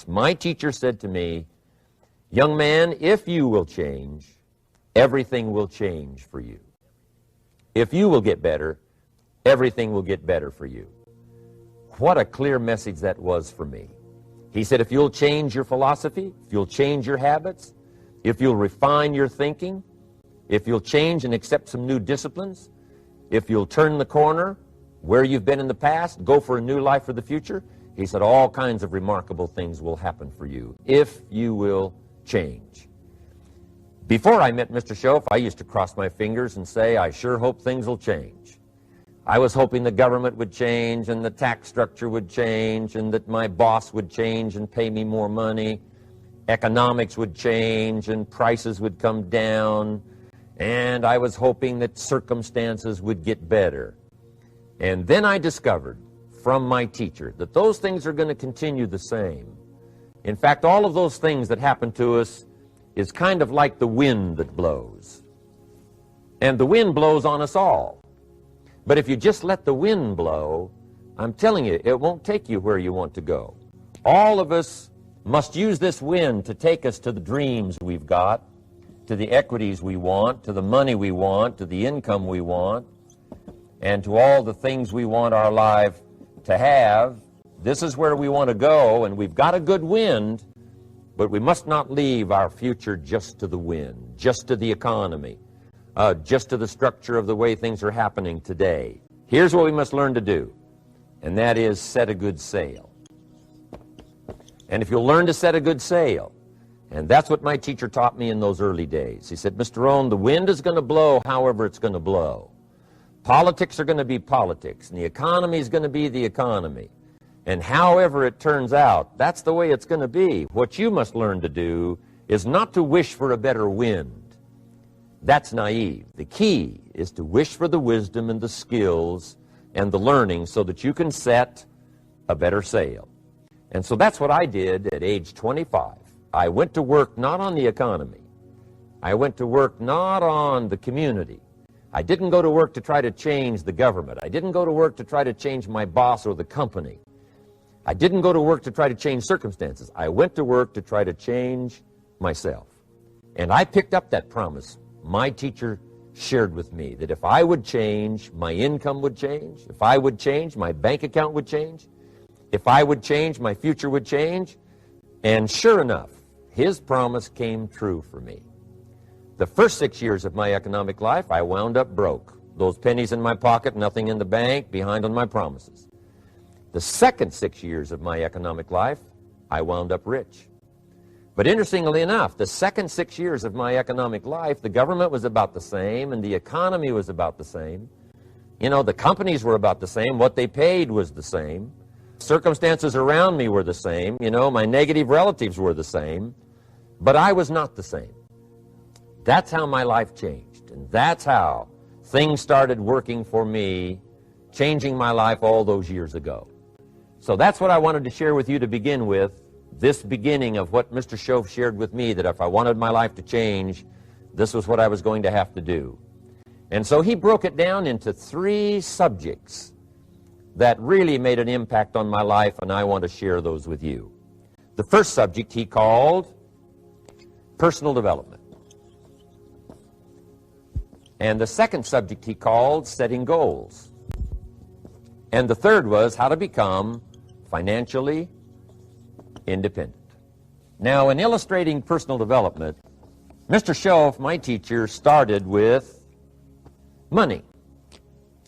My teacher said to me, young man, if you will change, everything will change for you. If you will get better, everything will get better for you. What a clear message that was for me. He said, if you'll change your philosophy, if you'll change your habits, if you'll refine your thinking, if you'll change and accept some new disciplines, if you'll turn the corner where you've been in the past, go for a new life for the future, he said all kinds of remarkable things will happen for you if you will change. Before I met Mr. Shoaff, I used to cross my fingers and say, I sure hope things will change. I was hoping the government would change and the tax structure would change and that my boss would change and pay me more money. Economics would change and prices would come down. And I was hoping that circumstances would get better. And then I discovered from my teacher that those things are going to continue the same. In fact, all of those things that happen to us is kind of like the wind that blows. And the wind blows on us all. But if you just let the wind blow, I'm telling you, it won't take you where you want to go. All of us must use this wind to take us to the dreams we've got, to the equities we want, to the money we want, to the income we want, and to all the things we want our life to have. This is where we want to go, and we've got a good wind, but we must not leave our future just to the wind, just to the economy, just to the structure of the way things are happening today. Here's what we must learn to do, and that is set a good sail. And if you'll learn to set a good sail, and that's what my teacher taught me in those early days. He said, Mr. Rohn, the wind is going to blow however it's going to blow. Politics are going to be politics, and the economy is going to be the economy. And however it turns out, that's the way it's going to be. What you must learn to do is not to wish for a better wind. That's naive. The key is to wish for the wisdom and the skills and the learning so that you can set a better sail. And so that's what I did at age 25. I went to work not on the economy. I went to work not on the community. I didn't go to work to try to change the government. I didn't go to work to try to change my boss or the company. I didn't go to work to try to change circumstances. I went to work to try to change myself. And I picked up that promise my teacher shared with me, that if I would change, my income would change. If I would change, my bank account would change. If I would change, my future would change. And sure enough, his promise came true for me. The first 6 years of my economic life, I wound up broke. Those pennies in my pocket, nothing in the bank, behind on my promises. The second 6 years of my economic life, I wound up rich. But interestingly enough, the second 6 years of my economic life, the government was about the same and the economy was about the same. You know, the companies were about the same. What they paid was the same. Circumstances around me were the same. You know, my negative relatives were the same. But I was not the same. That's how my life changed. And that's how things started working for me, changing my life all those years ago. So that's what I wanted to share with you to begin with. This beginning of what Mr. Shoaff shared with me, that if I wanted my life to change, this was what I was going to have to do. And so he broke it down into 3 subjects that really made an impact on my life, and I want to share those with you. The first subject he called personal development. And the second subject he called setting goals. And the third was how to become financially independent. Now, in illustrating personal development, Mr. Shoaff, my teacher, started with money.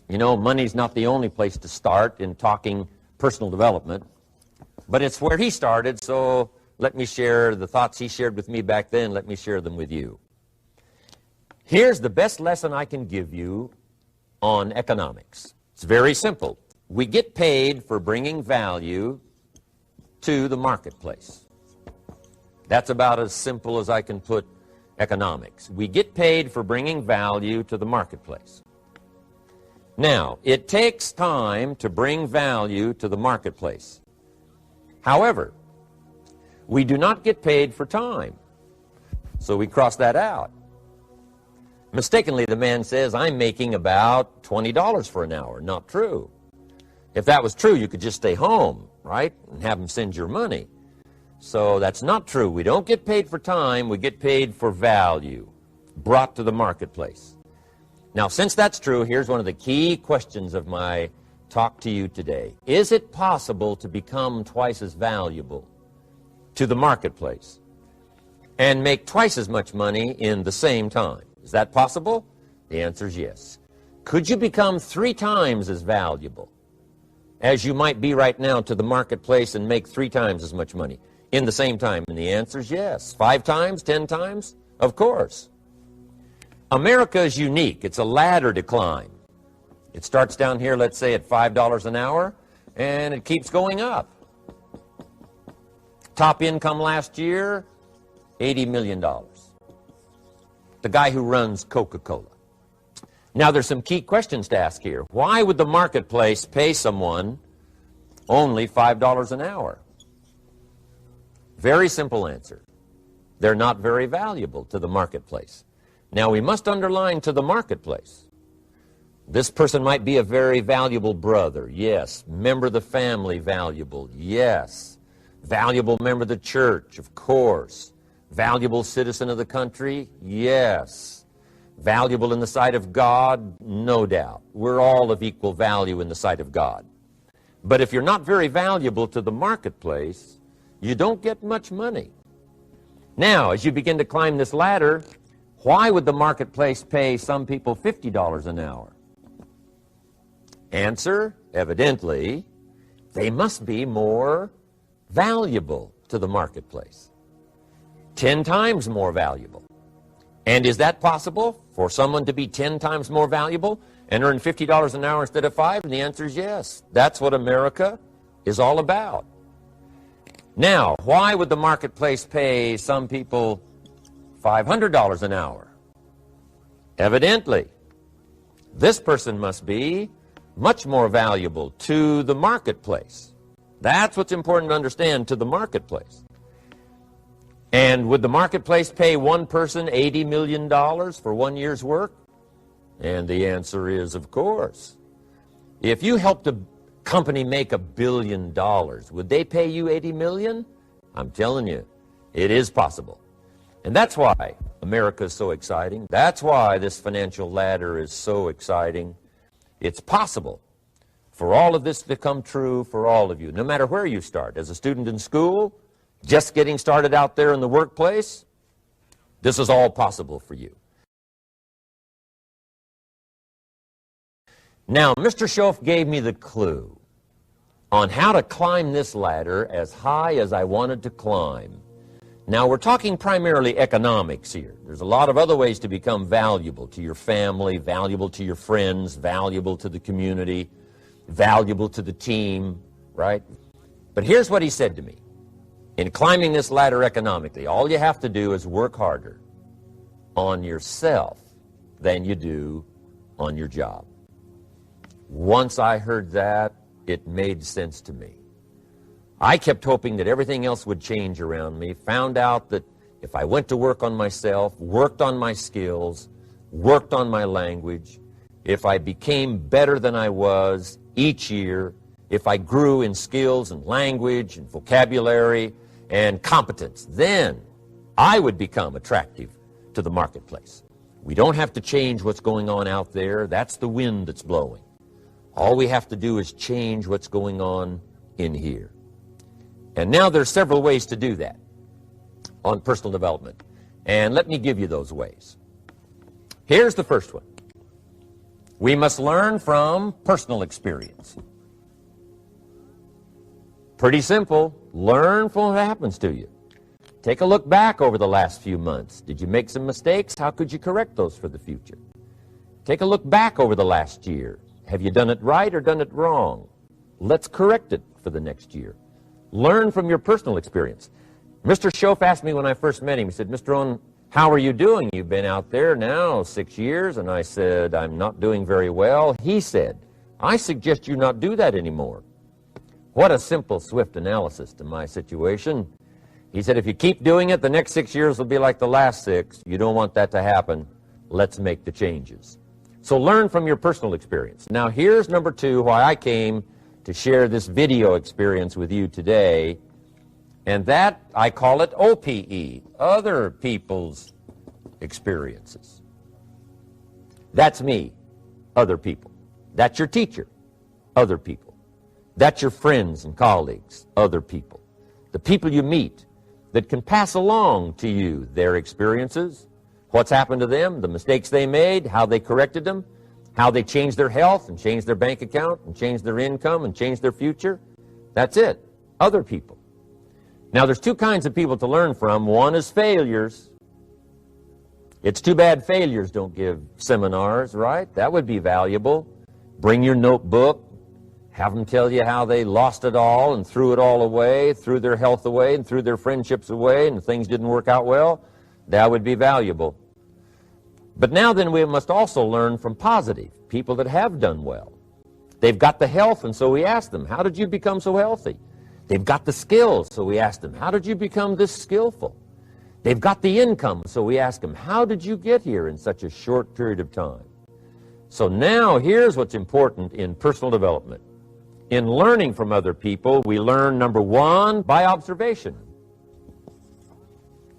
You know, money's not the only place to start in talking personal development, but it's where he started, so let me share the thoughts he shared with me back then. Let me share them with you. Here's the best lesson I can give you on economics. It's very simple. We get paid for bringing value to the marketplace. That's about as simple as I can put economics. We get paid for bringing value to the marketplace. Now, it takes time to bring value to the marketplace. However, we do not get paid for time. So we cross that out. Mistakenly, the man says, I'm making about $20 for an hour. Not true. If that was true, you could just stay home, right, and have them send your money. So that's not true. We don't get paid for time. We get paid for value brought to the marketplace. Now, since that's true, here's one of the key questions of my talk to you today. Is it possible to become twice as valuable to the marketplace and make twice as much money in the same time? Is that possible? The answer is yes. Could you become 3 times as valuable as you might be right now to the marketplace and make 3 times as much money in the same time? And the answer is yes. 5 times, 10 times? Of course. America is unique. It's a ladder to climb. It starts down here, let's say, at $5 an hour, and it keeps going up. Top income last year, $80 million. The guy who runs Coca-Cola. Now, there's some key questions to ask here. Why would the marketplace pay someone only $5 an hour? Very simple answer. They're not very valuable to the marketplace. Now, we must underline to the marketplace. This person might be a very valuable brother, yes. Member of the family, valuable, yes. Valuable member of the church, of course. Valuable citizen of the country, yes. Valuable in the sight of God, no doubt. We're all of equal value in the sight of God. But if you're not very valuable to the marketplace, you don't get much money. Now, as you begin to climb this ladder, why would the marketplace pay some people $50 an hour? Answer, evidently, they must be more valuable to the marketplace. 10 times more valuable. And is that possible for someone to be 10 times more valuable and earn $50 an hour instead of 5? And the answer is yes. That's what America is all about. Now, why would the marketplace pay some people $500 an hour? Evidently, this person must be much more valuable to the marketplace. That's what's important to understand, to the marketplace. And would the marketplace pay one person $80 million for 1 year's work? And the answer is, of course. If you helped a company make $1 billion, would they pay you $80 million? I'm telling you, it is possible. And that's why America is so exciting. That's why this financial ladder is so exciting. It's possible for all of this to come true for all of you, no matter where you start. As a student in school, just getting started out there in the workplace, this is all possible for you. Now, Mr. Shoaff gave me the clue on how to climb this ladder as high as I wanted to climb. Now, we're talking primarily economics here. There's a lot of other ways to become valuable to your family, valuable to your friends, valuable to the community, valuable to the team, right? But here's what he said to me. In climbing this ladder economically, all you have to do is work harder on yourself than you do on your job. Once I heard that, it made sense to me. I kept hoping that everything else would change around me, found out that if I went to work on myself, worked on my skills, worked on my language, if I became better than I was each year, if I grew in skills and language and vocabulary and competence, then I would become attractive to the marketplace. We don't have to change what's going on out there. That's the wind that's blowing. All we have to do is change what's going on in here. And now there's several ways to do that on personal development. And let me give you those ways. Here's the first one. We must learn from personal experience. Pretty simple. Learn from what happens to you. Take a look back over the last few months. Did you make some mistakes? How could you correct those for the future? Take a look back over the last year. Have you done it right or done it wrong? Let's correct it for the next year. Learn from your personal experience. Mr. Shoaff asked me when I first met him, he said, Mr. Rohn, how are you doing? You've been out there now 6 years. And I said, I'm not doing very well. He said, I suggest you not do that anymore. What a simple, swift analysis to my situation. He said, if you keep doing it, the next 6 years will be like the last 6. You don't want that to happen. Let's make the changes. So learn from your personal experience. Now here's number 2, why I came to share this video experience with you today. And that, I call it OPE, other people's experiences. That's me, other people. That's your teacher, other people. That's your friends and colleagues, other people. The people you meet that can pass along to you their experiences, what's happened to them, the mistakes they made, how they corrected them, how they changed their health and changed their bank account and changed their income and changed their future. That's it, other people. Now, there's two kinds of people to learn from. One is failures. It's too bad failures don't give seminars, right? That would be valuable. Bring your notebook, have them tell you how they lost it all and threw it all away, threw their health away and threw their friendships away and things didn't work out well. That would be valuable. But now then we must also learn from positive, people that have done well. They've got the health, and so we ask them, how did you become so healthy? They've got the skills, so we ask them, how did you become this skillful? They've got the income, so we ask them, how did you get here in such a short period of time? So now here's what's important in personal development. In learning from other people, we learn, number one, by observation.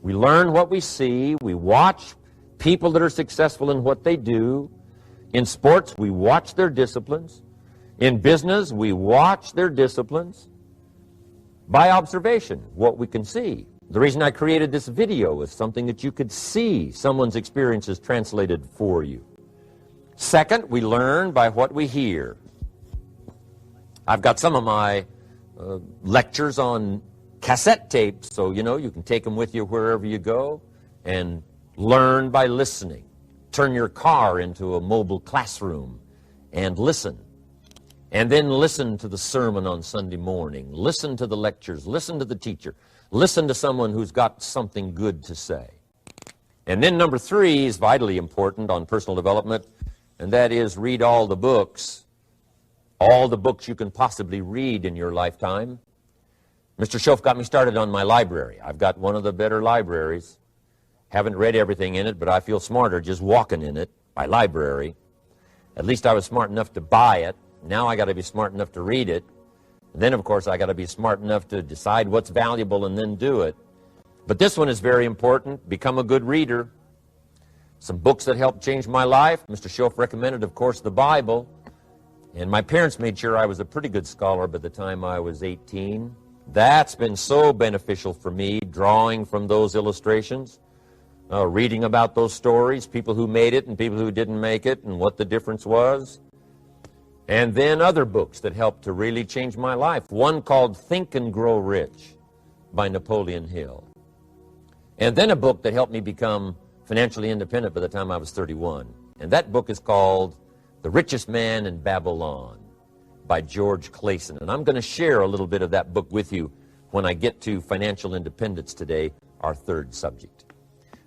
We learn what we see. We watch people that are successful in what they do. In sports, we watch their disciplines. In business, we watch their disciplines. By observation, what we can see. The reason I created this video is something that you could see someone's experiences translated for you. Second, we learn by what we hear. I've got some of my lectures on cassette tapes, so you can take them with you wherever you go and learn by listening. Turn your car into a mobile classroom and listen. And then listen to the sermon on Sunday morning. Listen to the lectures. Listen to the teacher. Listen to someone who's got something good to say. And then number three is vitally important on personal development, and that is read all the books you can possibly read in your lifetime. Mr. Shoaff got me started on my library. I've got one of the better libraries. Haven't read everything in it, but I feel smarter just walking in it, my library. At least I was smart enough to buy it. Now I got to be smart enough to read it. And then, of course, I got to be smart enough to decide what's valuable and then do it. But this one is very important. Become a good reader. Some books that helped change my life. Mr. Shoaff recommended, of course, the Bible. And my parents made sure I was a pretty good scholar by the time I was 18. That's been so beneficial for me, drawing from those illustrations, reading about those stories, people who made it and people who didn't make it, and what the difference was. And then other books that helped to really change my life. One called Think and Grow Rich by Napoleon Hill. And then a book that helped me become financially independent by the time I was 31. And that book is called The Richest Man in Babylon by George Clason. And I'm going to share a little bit of that book with you when I get to financial independence today, our third subject.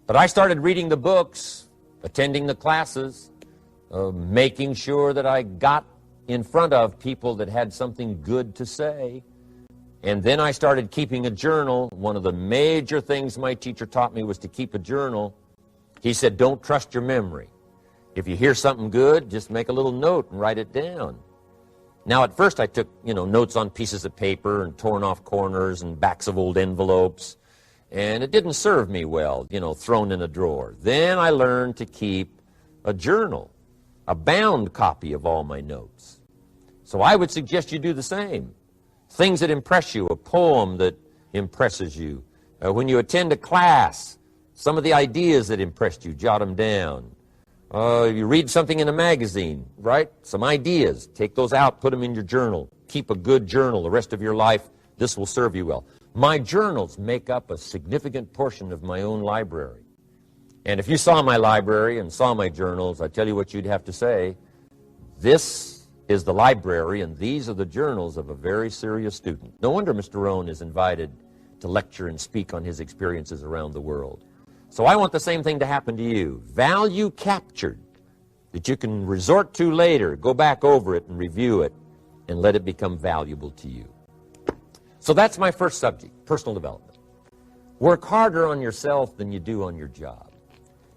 But I started reading the books, attending the classes, making sure that I got in front of people that had something good to say. And then I started keeping a journal. One of the major things my teacher taught me was to keep a journal. He said, don't trust your memory. If you hear something good, just make a little note and write it down. Now, at first I took, notes on pieces of paper and torn off corners and backs of old envelopes. And it didn't serve me well, thrown in a drawer. Then I learned to keep a journal, a bound copy of all my notes. So I would suggest you do the same. Things that impress you, a poem that impresses you. When you attend a class, some of the ideas that impressed you, jot them down. You read something in a magazine, right? Some ideas. Take those out, put them in your journal. Keep a good journal the rest of your life. This will serve you well. My journals make up a significant portion of my own library. And if you saw my library and saw my journals, I tell you what you'd have to say. This is the library, and these are the journals of a very serious student. No wonder Mr. Rohn is invited to lecture and speak on his experiences around the world. So I want the same thing to happen to you. Value captured that you can resort to later, go back over it and review it, and let it become valuable to you. So that's my first subject, personal development. Work harder on yourself than you do on your job.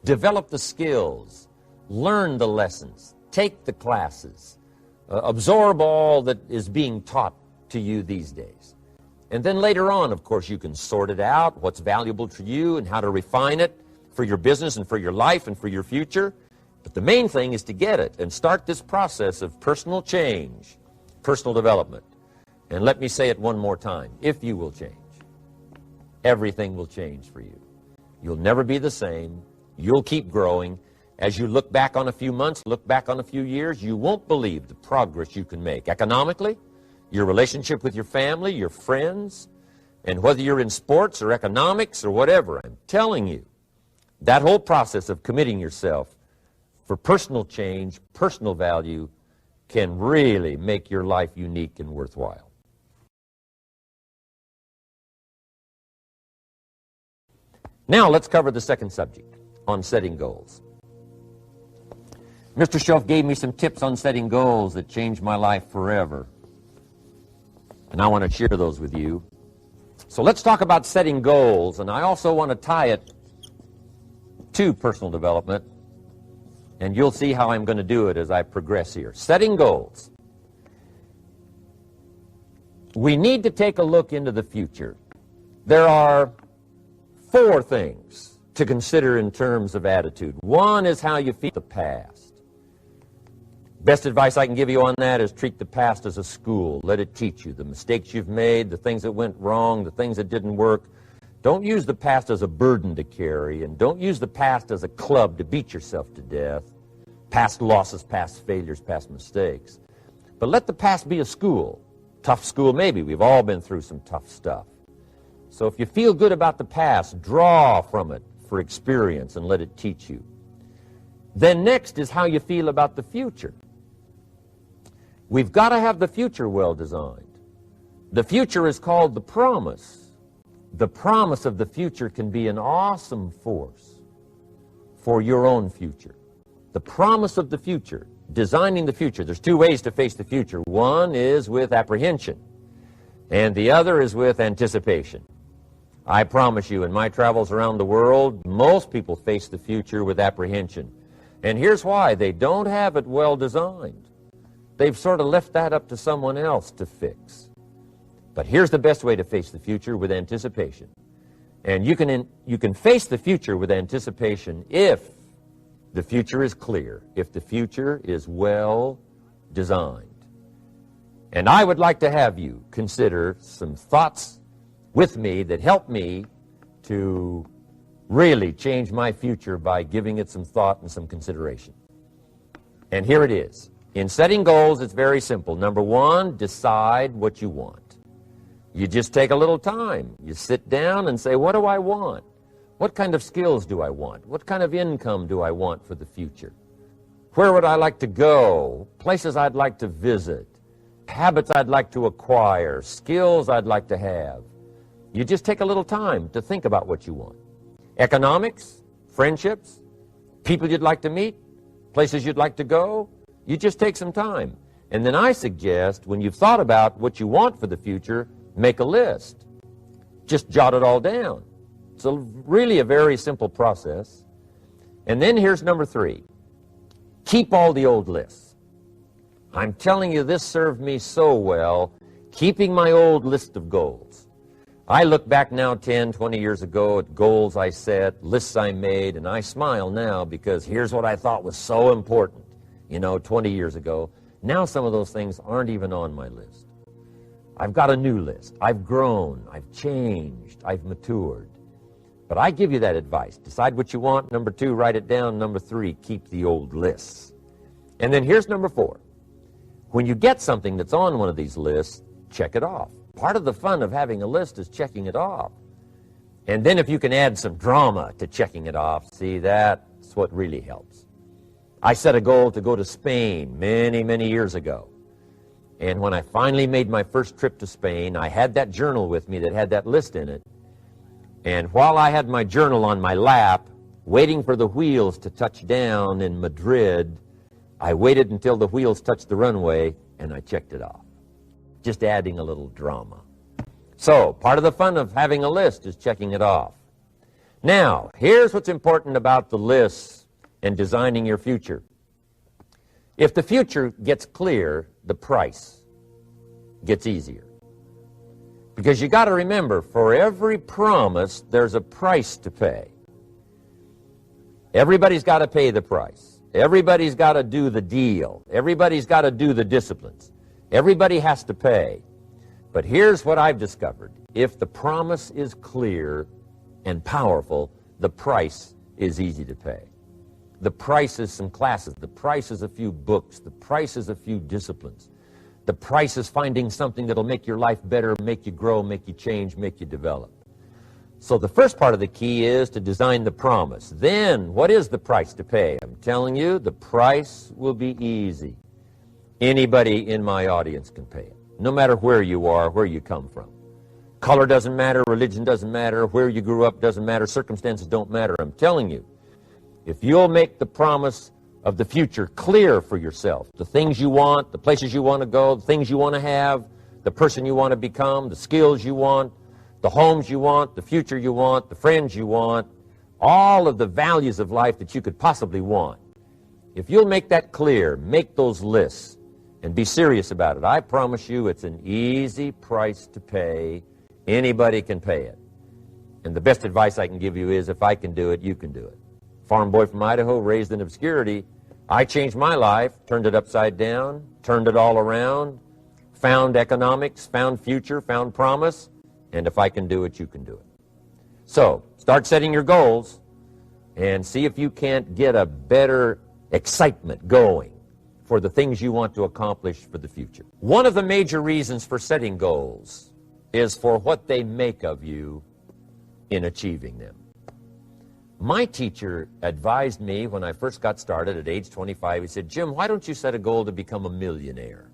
Develop the skills, learn the lessons, take the classes, absorb all that is being taught to you these days. And then later on, of course, you can sort it out, what's valuable to you and how to refine it for your business and for your life and for your future. But the main thing is to get it and start this process of personal change, personal development. And let me say it one more time. If you will change, everything will change for you. You'll never be the same. You'll keep growing. As you look back on a few months, look back on a few years, you won't believe the progress you can make economically, your relationship with your family, your friends, and whether you're in sports or economics or whatever. I'm telling you, that whole process of committing yourself for personal change, personal value, can really make your life unique and worthwhile. Now let's cover the second subject on setting goals. Mr. Shoaff gave me some tips on setting goals that changed my life forever. And I want to share those with you. So let's talk about setting goals, and I also want to tie it to personal development, and you'll see how I'm going to do it as I progress here. Setting goals. We need to take a look into the future. There are 4 things to consider in terms of attitude. One is how you feel the past. Best advice I can give you on that is treat the past as a school. Let it teach you the mistakes you've made, the things that went wrong, the things that didn't work. Don't use the past as a burden to carry, and don't use the past as a club to beat yourself to death. Past losses, past failures, past mistakes. But let the past be a school. Tough school maybe. We've all been through some tough stuff. So if you feel good about the past, draw from it for experience and let it teach you. Then next is how you feel about the future. We've got to have the future well designed. The future is called the promise. The promise of the future can be an awesome force for your own future. The promise of the future, designing the future. There's 2 ways to face the future. One is with apprehension, and the other is with anticipation. I promise you, in my travels around the world, most people face the future with apprehension. And here's why. They don't have it well designed. They've sort of left that up to someone else to fix. But here's the best way to face the future, with anticipation. And you can face the future with anticipation if the future is clear, if the future is well designed. And I would like to have you consider some thoughts with me that help me to really change my future by giving it some thought and some consideration. And here it is. In setting goals, it's very simple. Number 1, decide what you want. You just take a little time. You sit down and say, what do I want? What kind of skills do I want? What kind of income do I want for the future? Where would I like to go? Places I'd like to visit? Habits I'd like to acquire? Skills I'd like to have? You just take a little time to think about what you want. Economics, friendships, people you'd like to meet, places you'd like to go. You just take some time. And then I suggest, when you've thought about what you want for the future, make a list. Just jot it all down. It's really a very simple process. And then here's number 3. Keep all the old lists. I'm telling you, this served me so well, keeping my old list of goals. I look back now 10, 20 years ago at goals I set, lists I made, and I smile now because here's what I thought was so important. 20 years ago. Now some of those things aren't even on my list. I've got a new list. I've grown. I've changed. I've matured. But I give you that advice. Decide what you want. Number 2, write it down. Number 3, keep the old lists. And then here's number 4. When you get something that's on one of these lists, check it off. Part of the fun of having a list is checking it off. And then if you can add some drama to checking it off, see, that's what really helps. I set a goal to go to Spain many, many years ago. And when I finally made my first trip to Spain, I had that journal with me that had that list in it. And while I had my journal on my lap, waiting for the wheels to touch down in Madrid, I waited until the wheels touched the runway, and I checked it off. Just adding a little drama. So, part of the fun of having a list is checking it off. Now, here's what's important about the lists and designing your future. If the future gets clear, the price gets easier. Because you got to remember, for every promise, there's a price to pay. Everybody's got to pay the price. Everybody's got to do the deal. Everybody's got to do the disciplines. Everybody has to pay. But here's what I've discovered. If the promise is clear and powerful, the price is easy to pay. The price is some classes. The price is a few books. The price is a few disciplines. The price is finding something that'll make your life better, make you grow, make you change, make you develop. So the first part of the key is to design the promise. Then, what is the price to pay? I'm telling you, the price will be easy. Anybody in my audience can pay it, no matter where you are, where you come from. Color doesn't matter, religion doesn't matter, where you grew up doesn't matter, circumstances don't matter. I'm telling you, if you'll make the promise of the future clear for yourself, the things you want, the places you want to go, the things you want to have, the person you want to become, the skills you want, the homes you want, the future you want, the friends you want, all of the values of life that you could possibly want. If you'll make that clear, make those lists, and be serious about it, I promise you it's an easy price to pay. Anybody can pay it. And the best advice I can give you is, if I can do it, you can do it. Farm boy from Idaho, raised in obscurity, I changed my life, turned it upside down, turned it all around, found economics, found future, found promise, and if I can do it, you can do it. So, start setting your goals and see if you can't get a better excitement going for the things you want to accomplish for the future. One of the major reasons for setting goals is for what they make of you in achieving them. My teacher advised me when I first got started at age 25, he said, "Jim, why don't you set a goal to become a millionaire?"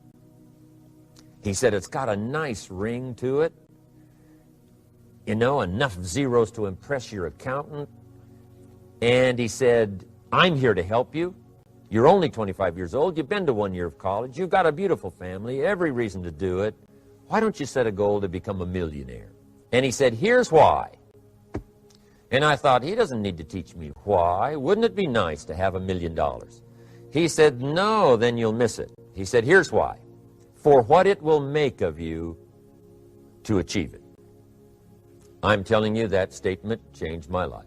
He said, "It's got a nice ring to it. You know, enough zeros to impress your accountant." And he said, "I'm here to help you. You're only 25 years old. You've been to 1 year of college. You've got a beautiful family, every reason to do it. Why don't you set a goal to become a millionaire?" And he said, "Here's why." And I thought, he doesn't need to teach me why. Wouldn't it be nice to have $1 million? He said, "No, then you'll miss it." He said, "Here's why. For what it will make of you to achieve it." I'm telling you, that statement changed my life.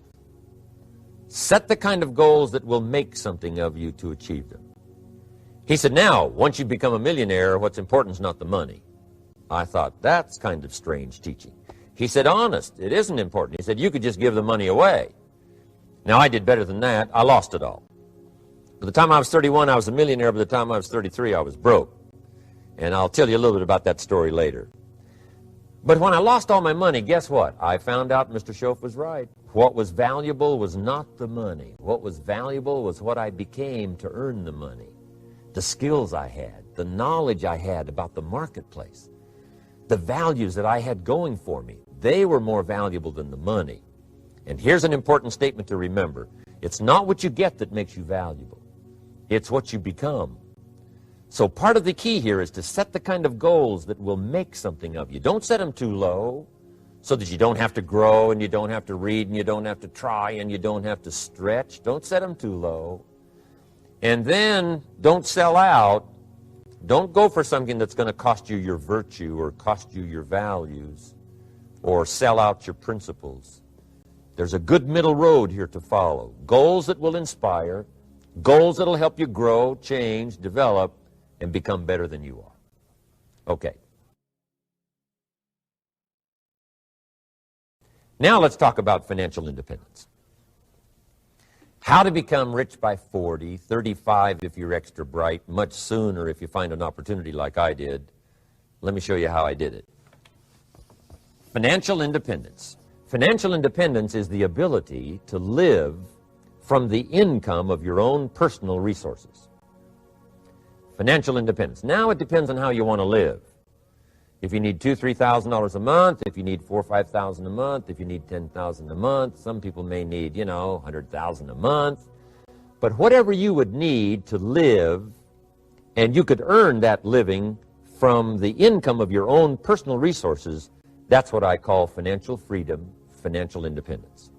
Set the kind of goals that will make something of you to achieve them. He said, "Now, once you become a millionaire, what's important is not the money." I thought, that's kind of strange teaching. He said, "Honest, it isn't important." He said, "You could just give the money away." Now, I did better than that. I lost it all. By the time I was 31, I was a millionaire. By the time I was 33, I was broke. And I'll tell you a little bit about that story later. But when I lost all my money, guess what? I found out Mr. Shoaff was right. What was valuable was not the money. What was valuable was what I became to earn the money. The skills I had, the knowledge I had about the marketplace, the values that I had going for me. They were more valuable than the money. And here's an important statement to remember. It's not what you get that makes you valuable. It's what you become. So part of the key here is to set the kind of goals that will make something of you. Don't set them too low so that you don't have to grow and you don't have to read and you don't have to try and you don't have to stretch. Don't set them too low. And then don't sell out. Don't go for something that's going to cost you your virtue or cost you your values or sell out your principles. There's a good middle road here to follow. Goals that will inspire, goals that will help you grow, change, develop, and become better than you are. Okay. Now let's talk about financial independence. How to become rich by 40, 35 if you're extra bright, much sooner if you find an opportunity like I did. Let me show you how I did it. Financial independence. Financial independence is the ability to live from the income of your own personal resources. Financial independence. Now it depends on how you want to live. If you need $2,000, $3,000 a month, if you need $4,000 or $5,000 a month, if you need $10,000 a month, some people may need, $100,000 a month. But whatever you would need to live, and you could earn that living from the income of your own personal resources, that's what I call financial freedom, financial independence.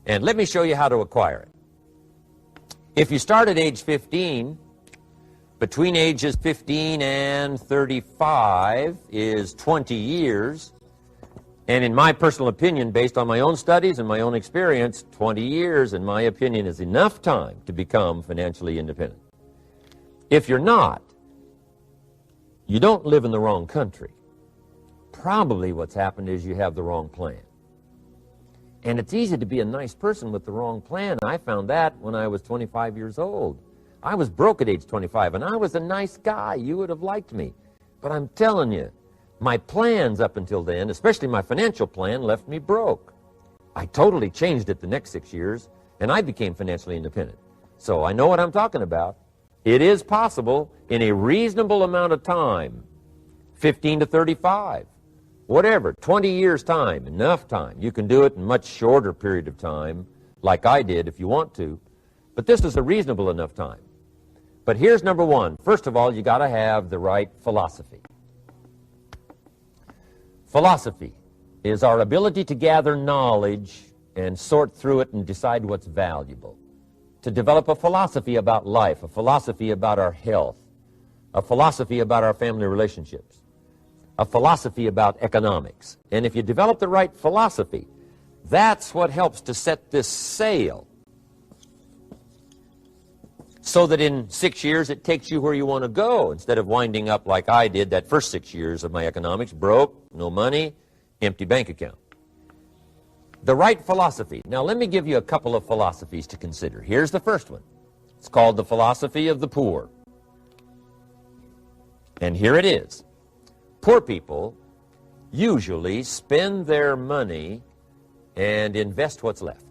And let me show you how to acquire it. If you start at age 15, between ages 15 and 35 is 20 years. And in my personal opinion, based on my own studies and my own experience, 20 years, in my opinion, is enough time to become financially independent. If you're not, you don't live in the wrong country. Probably what's happened is you have the wrong plan. And it's easy to be a nice person with the wrong plan. I found that when I was 25 years old. I was broke at age 25, and I was a nice guy. You would have liked me. But I'm telling you, my plans up until then, especially my financial plan, left me broke. I totally changed it the next 6 years, and I became financially independent. So I know what I'm talking about. It is possible in a reasonable amount of time, 15 to 35, whatever, 20 years time, enough time. You can do it in a much shorter period of time, like I did if you want to. But this is a reasonable enough time. But here's number one. First of all, you got to have the right philosophy. Philosophy is our ability to gather knowledge and sort through it and decide what's valuable. To develop a philosophy about life, a philosophy about our health, a philosophy about our family relationships, a philosophy about economics. And if you develop the right philosophy, that's what helps to set this sail so that in 6 years it takes you where you want to go instead of winding up like I did that first 6 years of my economics, broke, no money, empty bank account. The right philosophy. Now let me give you a couple of philosophies to consider. Here's the first one. It's called the philosophy of the poor. And here it is. Poor people usually spend their money and invest what's left.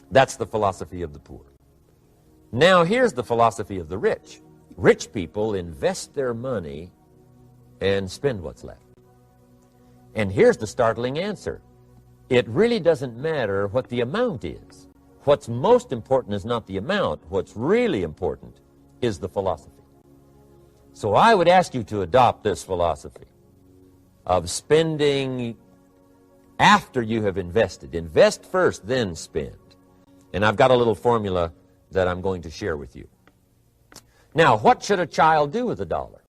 That's the philosophy of the poor. Now here's the philosophy of the rich. Rich people invest their money and spend what's left. And here's the startling answer. It really doesn't matter what the amount is. What's most important is not the amount. What's really important is the philosophy. So I would ask you to adopt this philosophy of spending after you have invested. Invest first, then spend. And I've got a little formula that I'm going to share with you. Now, what should a child do with $1?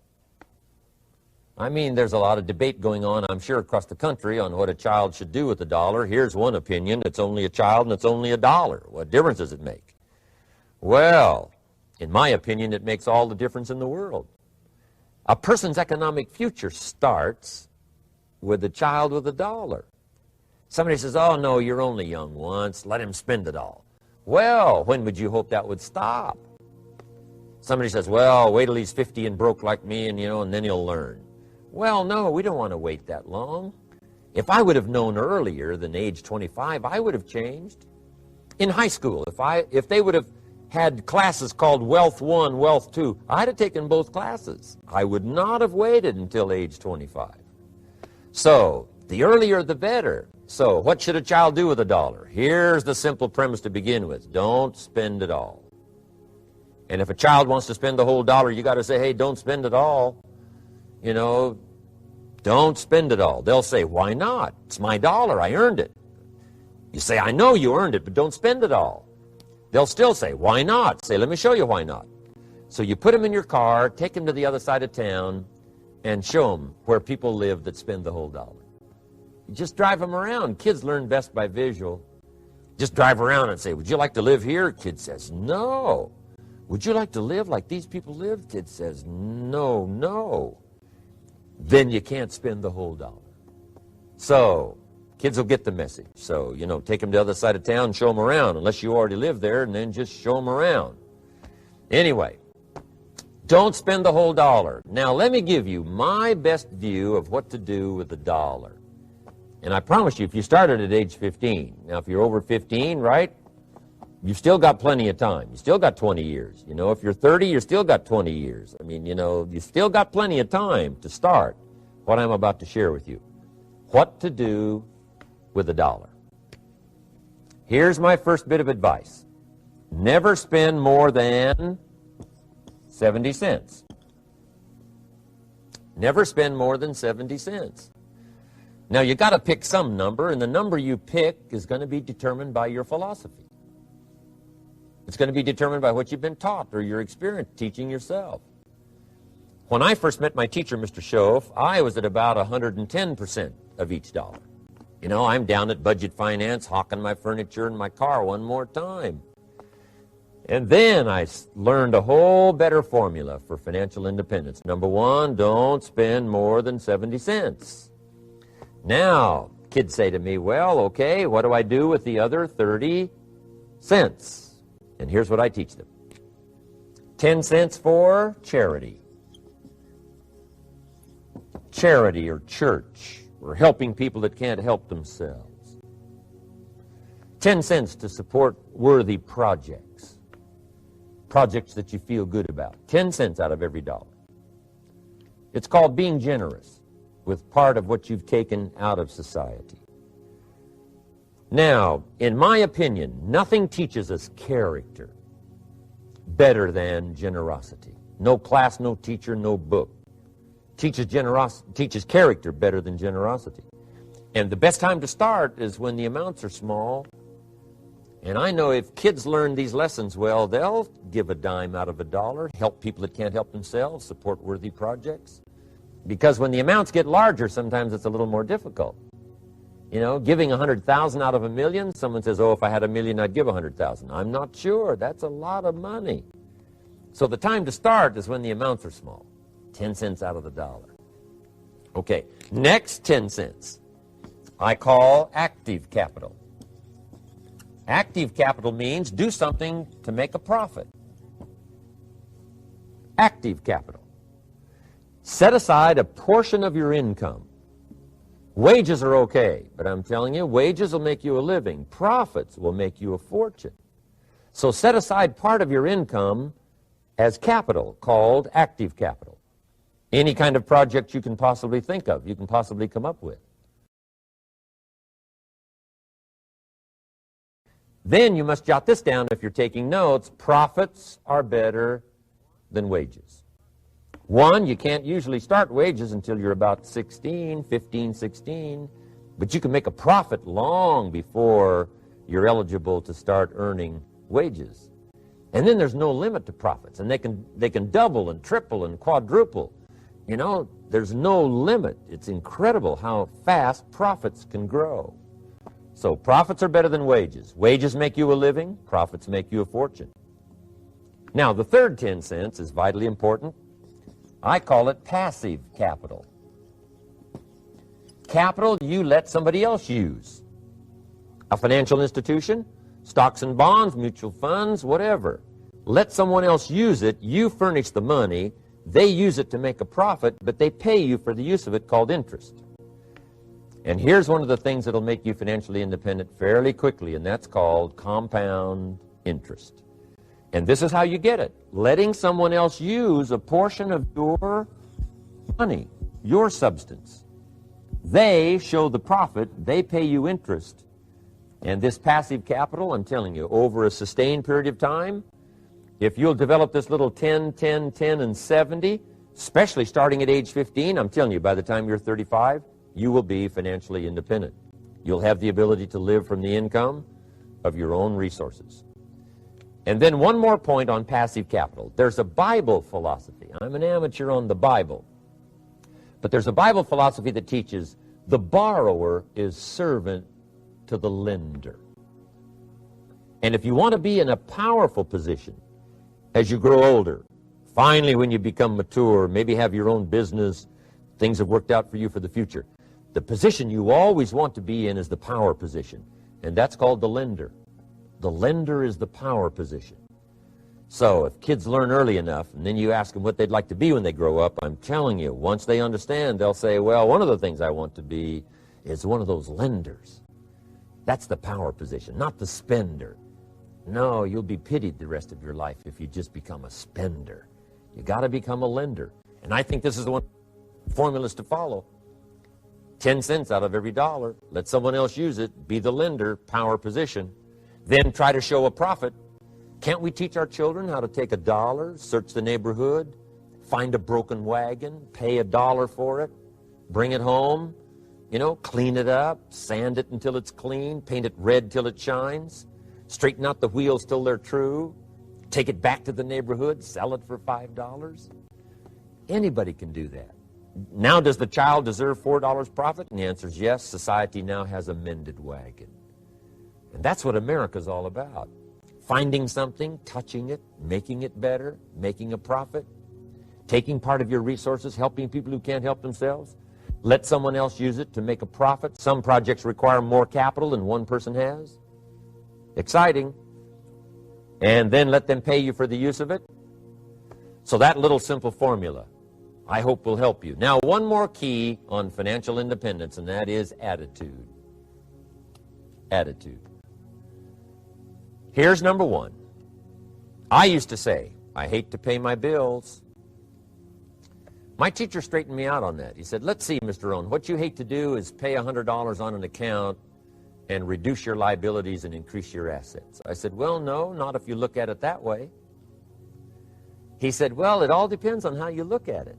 I mean, there's a lot of debate going on, I'm sure, across the country on what a child should do with $1. Here's one opinion. It's only a child and it's only $1. What difference does it make? Well, in my opinion, it makes all the difference in the world. A person's economic future starts with a child with $1. Somebody says, oh, no, you're only young once. Let him spend it all. Well, when would you hope that would stop? Somebody says, well, wait till he's 50 and broke like me and then he'll learn. Well, no, we don't want to wait that long. If I would have known earlier than age 25, I would have changed. In high school, if they would have had classes called Wealth 1, Wealth 2, I'd have taken both classes. I would not have waited until age 25. So, the earlier the better. So, what should a child do with $1? Here's the simple premise to begin with. Don't spend it all. And if a child wants to spend the whole $1, you got to say, hey, don't spend it all. Don't spend it all. They'll say, why not? It's my $1. I earned it. You say, I know you earned it, but don't spend it all. They'll still say, why not? Say, let me show you why not. So you put them in your car, take them to the other side of town, and show them where people live that spend the whole $1. You just drive them around. Kids learn best by visual. Just drive around and say, would you like to live here? Kid says, no. Would you like to live like these people live? Kid says, no, no. Then you can't spend the whole $1. So kids will get the message. So, take them to the other side of town and show them around, unless you already live there, and then just show them around. Anyway, don't spend the whole $1. Now, let me give you my best view of what to do with $1. And I promise you, if you started at age 15, now if you're over 15, right, you've still got plenty of time. You still got 20 years. If you're 30, you still got 20 years. I mean, you still got plenty of time to start what I'm about to share with you. What to do with $1. Here's my first bit of advice. Never spend more than 70 cents. Never spend more than 70 cents. Now, you got to pick some number, and the number you pick is going to be determined by your philosophy. It's going to be determined by what you've been taught or your experience teaching yourself. When I first met my teacher, Mr. Shoaff, I was at about 110% of each dollar. You know, I'm down at Budget Finance hawking my furniture and my car one more time. And then I learned a whole better formula for financial independence. Number one, don't spend more than 70 cents. Now, kids say to me, well, okay, what do I do with the other 30 cents? And here's what I teach them. 10 cents for charity. Charity or church, or helping people that can't help themselves. 10 cents to support worthy projects. Projects that you feel good about. 10 cents out of every dollar. It's called being generous with part of what you've taken out of society. Now, in my opinion, nothing teaches us character better than generosity. No class, no teacher, no book teaches character better than generosity. And the best time to start is when the amounts are small. And I know if kids learn these lessons well, they'll give a dime out of a dollar, help people that can't help themselves, support worthy projects. Because when the amounts get larger, sometimes it's a little more difficult. You know, giving 100,000 out of a million, someone says, oh, if I had a million, I'd give 100,000. I'm not sure. That's a lot of money. So the time to start is when the amounts are small. 10 cents out of the dollar. Okay, next 10 cents I call active capital. Active capital means do something to make a profit. Active capital. Set aside a portion of your income. Wages are okay, but I'm telling you, wages will make you a living. Profits will make you a fortune. So set aside part of your income as capital, called active capital. Any kind of project you can possibly think of, you can possibly come up with. Then you must jot this down if you're taking notes. Profits are better than wages. One, you can't usually start wages until you're about 16, 15, 16, but you can make a profit long before you're eligible to start earning wages. And then there's no limit to profits, and they can double and triple and quadruple. You know, there's no limit. It's incredible how fast profits can grow. So profits are better than wages. Wages make you a living, profits make you a fortune. Now, the third 10 cents is vitally important. I call it passive capital. Capital you let somebody else use. A financial institution, stocks and bonds, mutual funds, whatever. Let someone else use it. You furnish the money. They use it to make a profit, but they pay you for the use of it, called interest. And here's one of the things that'll make you financially independent fairly quickly, and that's called compound interest. And this is how you get it. Letting someone else use a portion of your money, your substance. They show the profit, they pay you interest. And this passive capital, I'm telling you, over a sustained period of time, if you'll develop this little 10, 10, 10, and 70, especially starting at age 15, I'm telling you, by the time you're 35, you will be financially independent. You'll have the ability to live from the income of your own resources. And then one more point on passive capital. There's a Bible philosophy. I'm an amateur on the Bible. But there's a Bible philosophy that teaches the borrower is servant to the lender. And if you want to be in a powerful position as you grow older, finally when you become mature, maybe have your own business, things have worked out for you for the future, the position you always want to be in is the power position. And that's called the lender. The lender is the power position. So if kids learn early enough, and then you ask them what they'd like to be when they grow up, I'm telling you, once they understand, they'll say, well, one of the things I want to be is one of those lenders. That's the power position, not the spender. No, you'll be pitied the rest of your life if you just become a spender. You got to become a lender. And I think this is the one formulas to follow. 10 cents out of every dollar. Let someone else use it. Be the lender, power position. Then try to show a profit. Can't we teach our children how to take $1, search the neighborhood, find a broken wagon, pay $1 for it, bring it home, you know, clean it up, sand it until it's clean, paint it red till it shines, straighten out the wheels till they're true, take it back to the neighborhood, sell it for $5? Anybody can do that. Now, does the child deserve $4 profit? And the answer is yes. Society now has a mended wagon. And that's what America's all about. Finding something, touching it, making it better, making a profit, taking part of your resources, helping people who can't help themselves. Let someone else use it to make a profit. Some projects require more capital than one person has. Exciting. And then let them pay you for the use of it. So that little simple formula, I hope, will help you. Now, one more key on financial independence, and that is attitude. Attitude. Here's number one. I used to say, I hate to pay my bills. My teacher straightened me out on that. He said, let's see, Mr. Rohn, what you hate to do is pay $100 on an account and reduce your liabilities and increase your assets. I said, well, no, not if you look at it that way. He said, well, it all depends on how you look at it.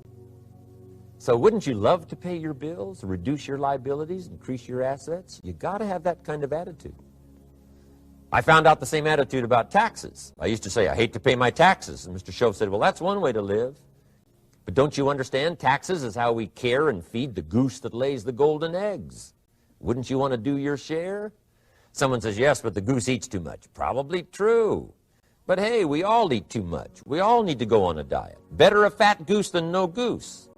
So wouldn't you love to pay your bills, reduce your liabilities, increase your assets? You got to have that kind of attitude. I found out the same attitude about taxes. I used to say, I hate to pay my taxes. And Mr. Shoaff said, well, that's one way to live. But don't you understand? Taxes is how we care and feed the goose that lays the golden eggs. Wouldn't you want to do your share? Someone says, yes, but the goose eats too much. Probably true. But hey, we all eat too much. We all need to go on a diet. Better a fat goose than no goose.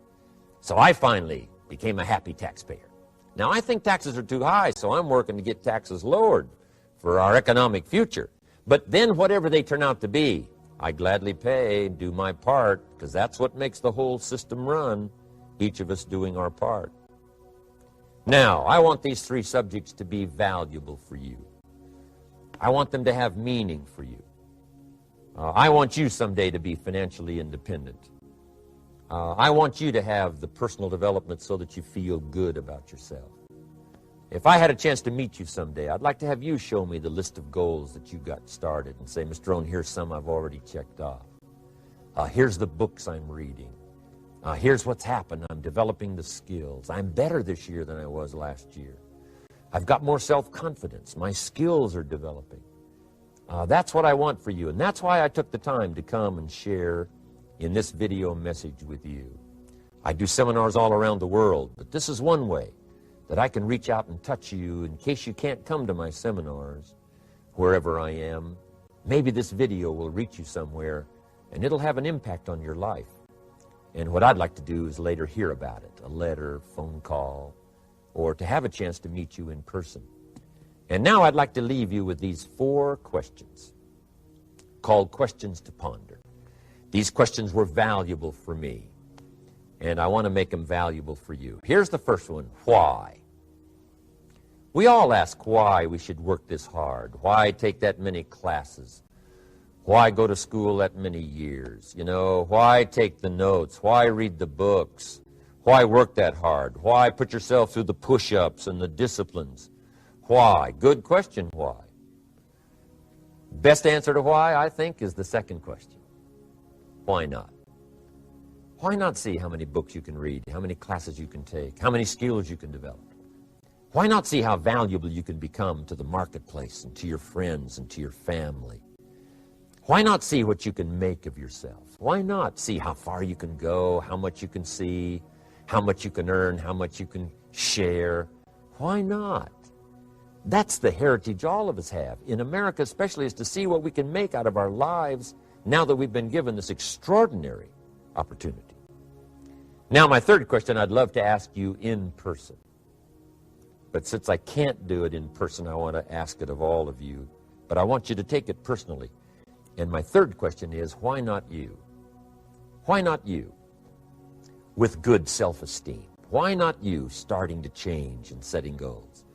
So I finally became a happy taxpayer. Now, I think taxes are too high, so I'm working to get taxes lowered for our economic future. But then whatever they turn out to be, I gladly pay, do my part, because that's what makes the whole system run, each of us doing our part. Now, I want these three subjects to be valuable for you. I want them to have meaning for you. I want you someday to be financially independent. I want you to have the personal development so that you feel good about yourself. If I had a chance to meet you someday, I'd like to have you show me the list of goals that you got started and say, Mr. Rohn, here's some I've already checked off. Here's the books I'm reading. Here's what's happened. I'm developing the skills. I'm better this year than I was last year. I've got more self-confidence. My skills are developing. That's what I want for you, and that's why I took the time to come and share in this video message with you. I do seminars all around the world, but this is one way that I can reach out and touch you in case you can't come to my seminars, wherever I am. Maybe this video will reach you somewhere, and it'll have an impact on your life. And what I'd like to do is later hear about it, a letter, phone call, or to have a chance to meet you in person. And now I'd like to leave you with these 4 questions called questions to ponder. These questions were valuable for me, and I want to make them valuable for you. Here's the first one, why? We all ask why we should work this hard, why take that many classes, why go to school that many years, why take the notes, why read the books, why work that hard, why put yourself through the push-ups and the disciplines, why? Good question, why? Best answer to why, I think, is the second question. Why not? Why not see how many books you can read, how many classes you can take, how many skills you can develop? Why not see how valuable you can become to the marketplace and to your friends and to your family? Why not see what you can make of yourself? Why not see how far you can go, how much you can see, how much you can earn, how much you can share? Why not? That's the heritage all of us have, in America especially, is to see what we can make out of our lives now that we've been given this extraordinary opportunity. Now, my third question I'd love to ask you in person. But since I can't do it in person, I want to ask it of all of you. But I want you to take it personally. And my third question is, why not you? Why not you? With good self-esteem. Why not you starting to change and setting goals?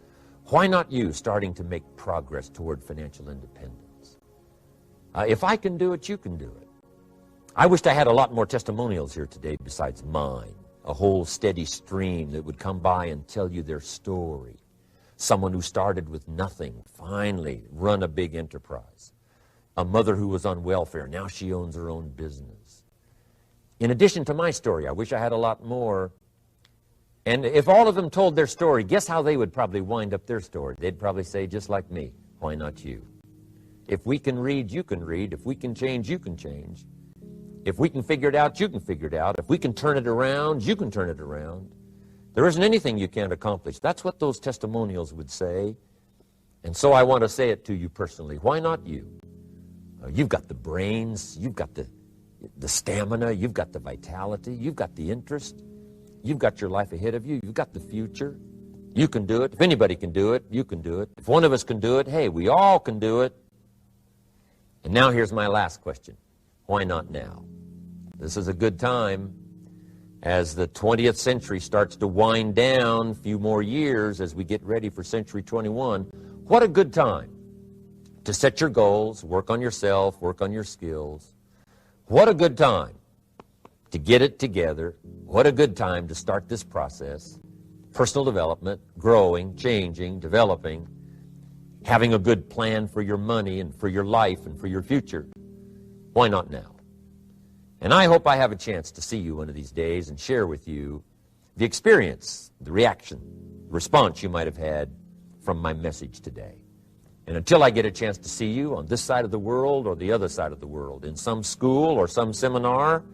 Why not you starting to make progress toward financial independence? If I can do it, you can do it. I wished I had a lot more testimonials here today besides mine. A whole steady stream that would come by and tell you their story. Someone who started with nothing, finally run a big enterprise. A mother who was on welfare, now she owns her own business. In addition to my story, I wish I had a lot more. And if all of them told their story, guess how they would probably wind up their story? They'd probably say, just like me, why not you? If we can read, you can read. If we can change, you can change. If we can figure it out, you can figure it out. If we can turn it around, you can turn it around. There isn't anything you can't accomplish. That's what those testimonials would say. And so I want to say it to you personally. Why not you? You've got the brains. You've got the stamina. You've got the vitality. You've got the interest. You've got your life ahead of you. You've got the future. You can do it. If anybody can do it, you can do it. If one of us can do it, hey, we all can do it. And now here's my last question. Why not now? This is a good time. As the 20th century starts to wind down, a few more years as we get ready for century 21, what a good time to set your goals, work on yourself, work on your skills. What a good time to get it together. What a good time to start this process. Personal development, growing, changing, developing, having a good plan for your money and for your life and for your future. Why not now? And I hope I have a chance to see you one of these days and share with you the experience, the reaction, the response you might have had from my message today. And until I get a chance to see you on this side of the world or the other side of the world, in some school or some seminar,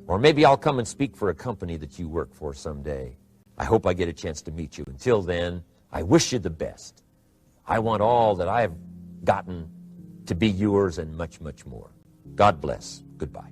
or maybe I'll come and speak for a company that you work for someday, I hope I get a chance to meet you. Until then, I wish you the best. I want all that I have gotten to be yours and much, much more. God bless. Goodbye.